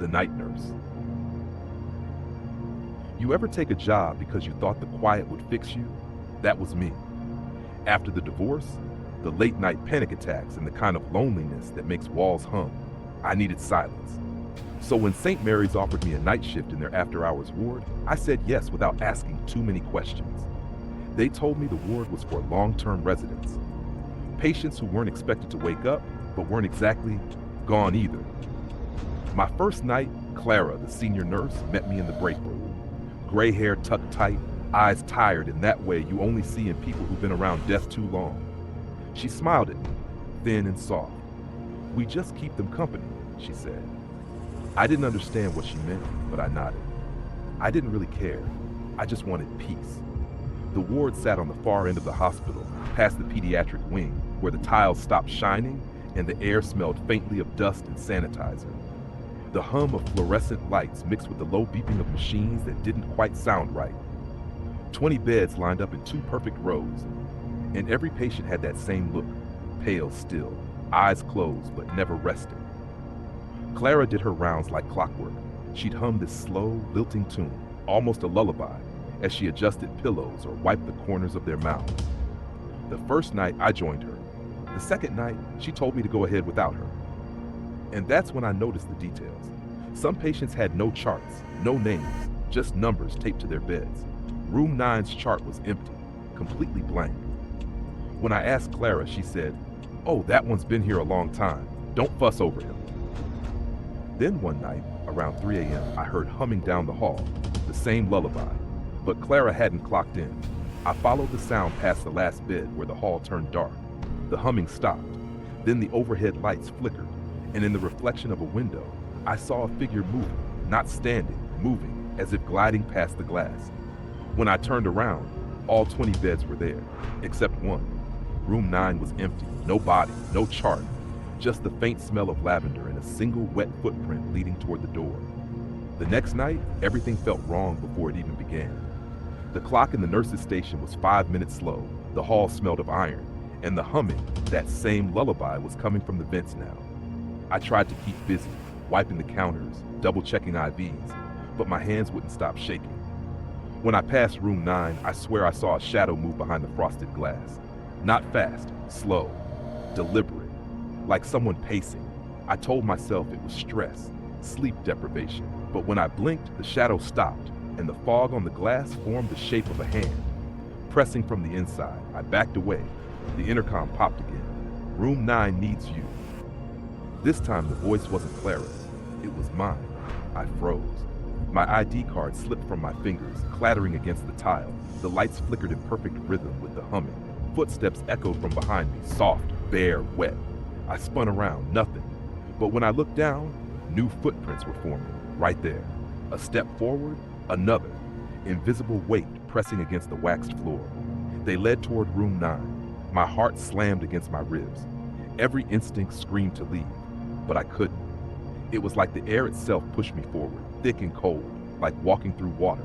the night nurse. You ever take a job because you thought the quiet would fix you? That was me. After the divorce, the late night panic attacks, and the kind of loneliness that makes walls hum, I needed silence. So when St. Mary's offered me a night shift in their after-hours ward, I said yes without asking too many questions. They told me the ward was for long-term residents, patients who weren't expected to wake up, but weren't exactly gone either. My first night, Clara, the senior nurse, met me in the break room. Gray hair tucked tight, eyes tired in that way you only see in people who've been around death too long. She smiled at me, thin and soft. "We just keep them company," she said. I didn't understand what she meant, but I nodded. I didn't really care. I just wanted peace. The ward sat on the far end of the hospital, past the pediatric wing, where the tiles stopped shining and the air smelled faintly of dust and sanitizer. The hum of fluorescent lights mixed with the low beeping of machines that didn't quite sound right. 20 beds lined up in 2 perfect rows, and every patient had that same look, pale still, eyes closed but never resting. Clara did her rounds like clockwork. She'd hum this slow, lilting tune, almost a lullaby, as she adjusted pillows or wiped the corners of their mouths. The first night, I joined her. The second night, she told me to go ahead without her. And that's when I noticed the details. Some patients had no charts, no names, just numbers taped to their beds. Room 9's chart was empty, completely blank. When I asked Clara, she said, "Oh, that one's been here a long time. Don't fuss over him." Then one night, around 3 a.m., I heard humming down the hall, the same lullaby, but Clara hadn't clocked in. I followed the sound past the last bed where the hall turned dark. The humming stopped. Then the overhead lights flickered, and in the reflection of a window, I saw a figure moving, not standing, moving, as if gliding past the glass. When I turned around, all 20 beds were there, except one. Room 9 was empty, no body, no chart, just the faint smell of lavender and a single wet footprint leading toward the door. The next night, everything felt wrong before it even began. The clock in the nurse's station was 5 minutes slow, the hall smelled of iron, and the humming, that same lullaby, was coming from the vents now. I tried to keep busy, wiping the counters, double-checking IVs, but my hands wouldn't stop shaking. When I passed room 9, I swear I saw a shadow move behind the frosted glass. Not fast, slow, deliberate, like someone pacing. I told myself it was stress, sleep deprivation, but when I blinked, the shadow stopped, and the fog on the glass formed the shape of a hand. Pressing from the inside, I backed away. The intercom popped again. "Room 9 needs you." This time the voice wasn't Clara's, it was mine. I froze. My ID card slipped from my fingers, clattering against the tile. The lights flickered in perfect rhythm with the humming. Footsteps echoed from behind me, soft, bare, wet. I spun around, nothing. But when I looked down, new footprints were forming, right there. A step forward, another. Invisible weight pressing against the waxed floor. They led toward room 9. My heart slammed against my ribs. Every instinct screamed to leave, but I couldn't. It was like the air itself pushed me forward, thick and cold, like walking through water.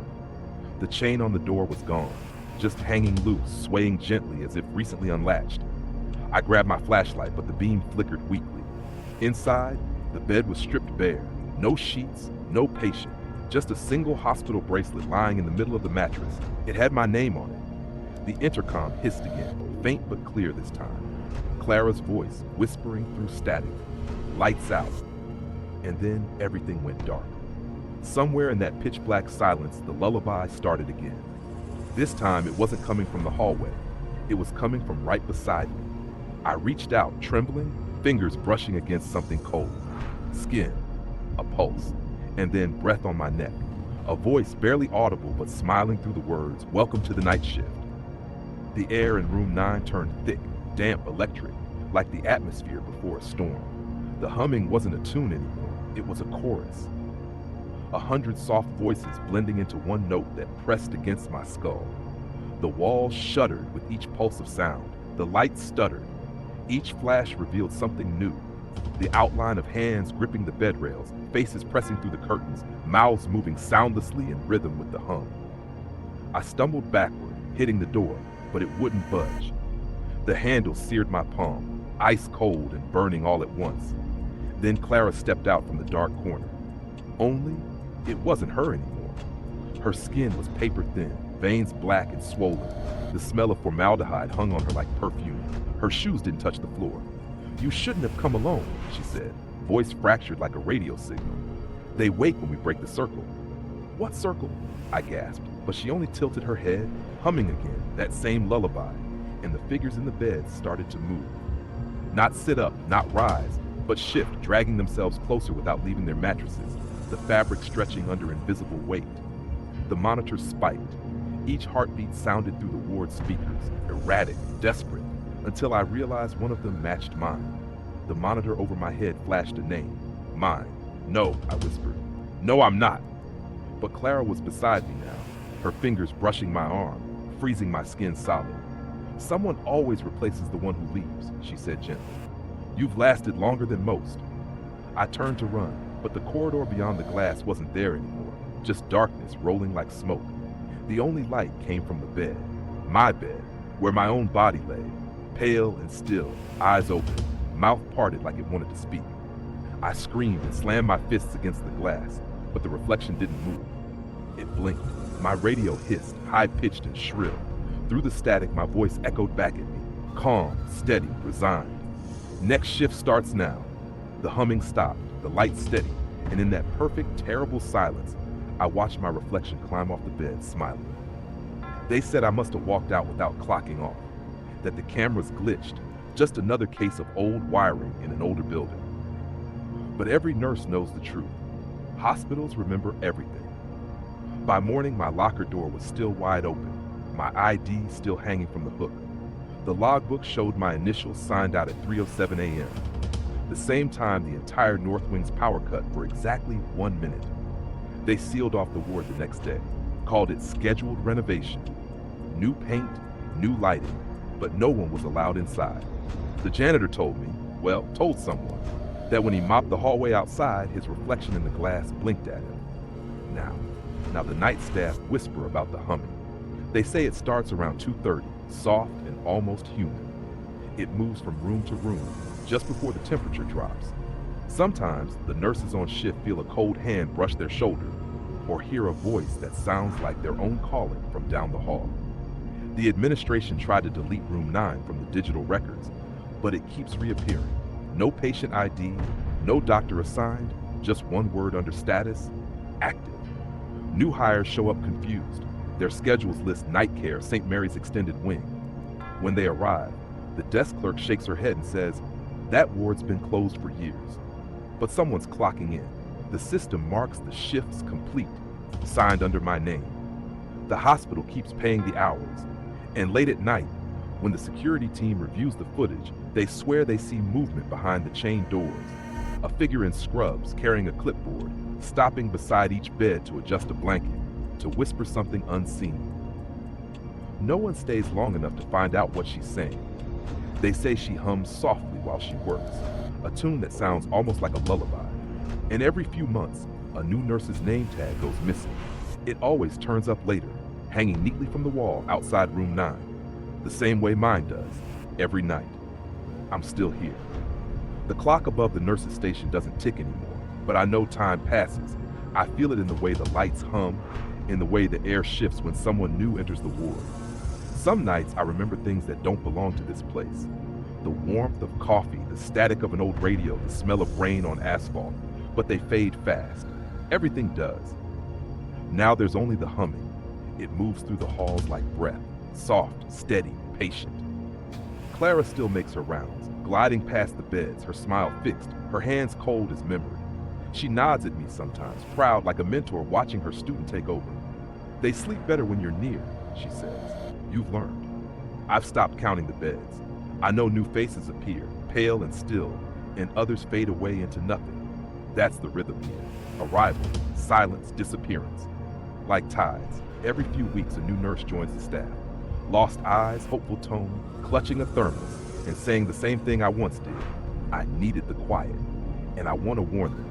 The chain on the door was gone, just hanging loose, swaying gently as if recently unlatched. I grabbed my flashlight, but the beam flickered weakly. Inside, the bed was stripped bare. No sheets, no patient, just a single hospital bracelet lying in the middle of the mattress. It had my name on it. The intercom hissed again, faint but clear this time. Clara's voice whispering through static. Lights out. And then everything went dark. Somewhere in that pitch black silence, the lullaby started again. This time it wasn't coming from the hallway. It was coming from right beside me. I reached out, trembling, fingers brushing against something cold. Skin, a pulse, and then breath on my neck. A voice barely audible but smiling through the words, "Welcome to the night shift." The air in room 9 turned thick, damp, electric, like the atmosphere before a storm. The humming wasn't a tune anymore, it was a chorus. 100 soft voices blending into one note that pressed against my skull. The walls shuddered with each pulse of sound. The lights stuttered. Each flash revealed something new. The outline of hands gripping the bed rails, faces pressing through the curtains, mouths moving soundlessly in rhythm with the hum. I stumbled backward, hitting the door, but it wouldn't budge. The handle seared my palm, ice cold and burning all at once. Then Clara stepped out from the dark corner. Only, it wasn't her anymore. Her skin was paper thin, veins black and swollen. The smell of formaldehyde hung on her like perfume. Her shoes didn't touch the floor. "You shouldn't have come alone," she said, voice fractured like a radio signal. "They wake when we break the circle." "What circle?" I gasped, but she only tilted her head, humming again, that same lullaby, and the figures in the bed started to move. Not sit up, not rise, but shift, dragging themselves closer without leaving their mattresses, the fabric stretching under invisible weight. The monitors spiked. Each heartbeat sounded through the ward speakers, erratic, desperate, until I realized one of them matched mine. The monitor over my head flashed a name. Mine. "No," I whispered. "No, I'm not." But Clara was beside me now, her fingers brushing my arm, freezing my skin solid. "Someone always replaces the one who leaves," she said gently. "You've lasted longer than most." I turned to run, but the corridor beyond the glass wasn't there anymore, just darkness rolling like smoke. The only light came from the bed, my bed, where my own body lay, pale and still, eyes open, mouth parted like it wanted to speak. I screamed and slammed my fists against the glass, but the reflection didn't move. It blinked. My radio hissed, high-pitched and shrill. Through the static, my voice echoed back at me, calm, steady, resigned. "Next shift starts now." The humming stopped, the light steady, and in that perfect, terrible silence, I watched my reflection climb off the bed, smiling. They said I must have walked out without clocking off, that the cameras glitched, just another case of old wiring in an older building. But every nurse knows the truth. Hospitals remember everything. By morning, my locker door was still wide open, my ID still hanging from the hook. The logbook showed my initials signed out at 3:07 a.m., the same time the entire North Wing's power cut for exactly 1 minute. They sealed off the ward the next day, called it scheduled renovation. New paint, new lighting, but no one was allowed inside. The janitor told me, told someone, that when he mopped the hallway outside, his reflection in the glass blinked at him. Now the night staff whisper about the humming. They say it starts around 2:30, soft and almost human. It moves from room to room, just before the temperature drops. Sometimes the nurses on shift feel a cold hand brush their shoulder, or hear a voice that sounds like their own calling from down the hall. The administration tried to delete room 9 from the digital records, but it keeps reappearing. No patient ID, no doctor assigned, just one word under status: active. New hires show up confused. Their schedules list night care, St. Mary's Extended Wing. When they arrive, the desk clerk shakes her head and says, "That ward's been closed for years." But someone's clocking in. The system marks the shifts complete, signed under my name. The hospital keeps paying the hours. And late at night, when the security team reviews the footage, they swear they see movement behind the chained doors. A figure in scrubs carrying a clipboard, stopping beside each bed to adjust a blanket, to whisper something unseen. No one stays long enough to find out what she's saying. They say she hums softly while she works, a tune that sounds almost like a lullaby. And every few months, a new nurse's name tag goes missing. It always turns up later, hanging neatly from the wall outside room 9, the same way mine does, every night. I'm still here. The clock above the nurse's station doesn't tick anymore, but I know time passes. I feel it in the way the lights hum, in the way the air shifts when someone new enters the ward. Some nights I remember things that don't belong to this place. The warmth of coffee, the static of an old radio, the smell of rain on asphalt, but they fade fast. Everything does. Now there's only the humming. It moves through the halls like breath, soft, steady, patient. Clara still makes her rounds, gliding past the beds, her smile fixed, her hands cold as memory. She nods at me sometimes, proud like a mentor watching her student take over. "They sleep better when you're near," she says. "You've learned." I've stopped counting the beds. I know new faces appear, pale and still, and others fade away into nothing. That's the rhythm here. Arrival, silence, disappearance. Like tides, every few weeks a new nurse joins the staff. Lost eyes, hopeful tone, clutching a thermos, and saying the same thing I once did. I needed the quiet, and I want to warn them.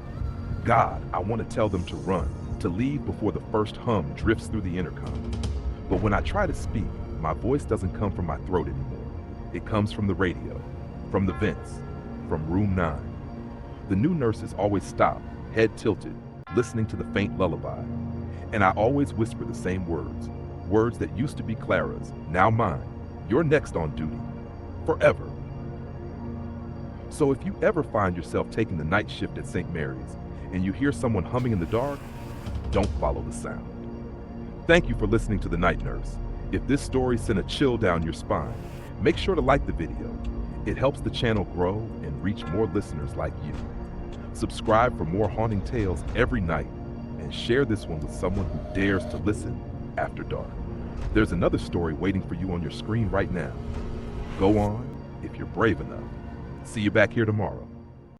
God, I want to tell them to run, to leave before the first hum drifts through the intercom. But when I try to speak, my voice doesn't come from my throat anymore. It comes from the radio, from the vents, from room 9. The new nurses always stop, head tilted, listening to the faint lullaby. And I always whisper the same words, words that used to be Clara's, now mine. You're next on duty. Forever. So if you ever find yourself taking the night shift at St. Mary's and you hear someone humming in the dark, don't follow the sound. Thank you for listening to The Night Nurse. If this story sent a chill down your spine, make sure to like the video. It helps the channel grow and reach more listeners like you. Subscribe for more haunting tales every night and share this one with someone who dares to listen after dark. There's another story waiting for you on your screen right now. Go on if you're brave enough. See you back here tomorrow.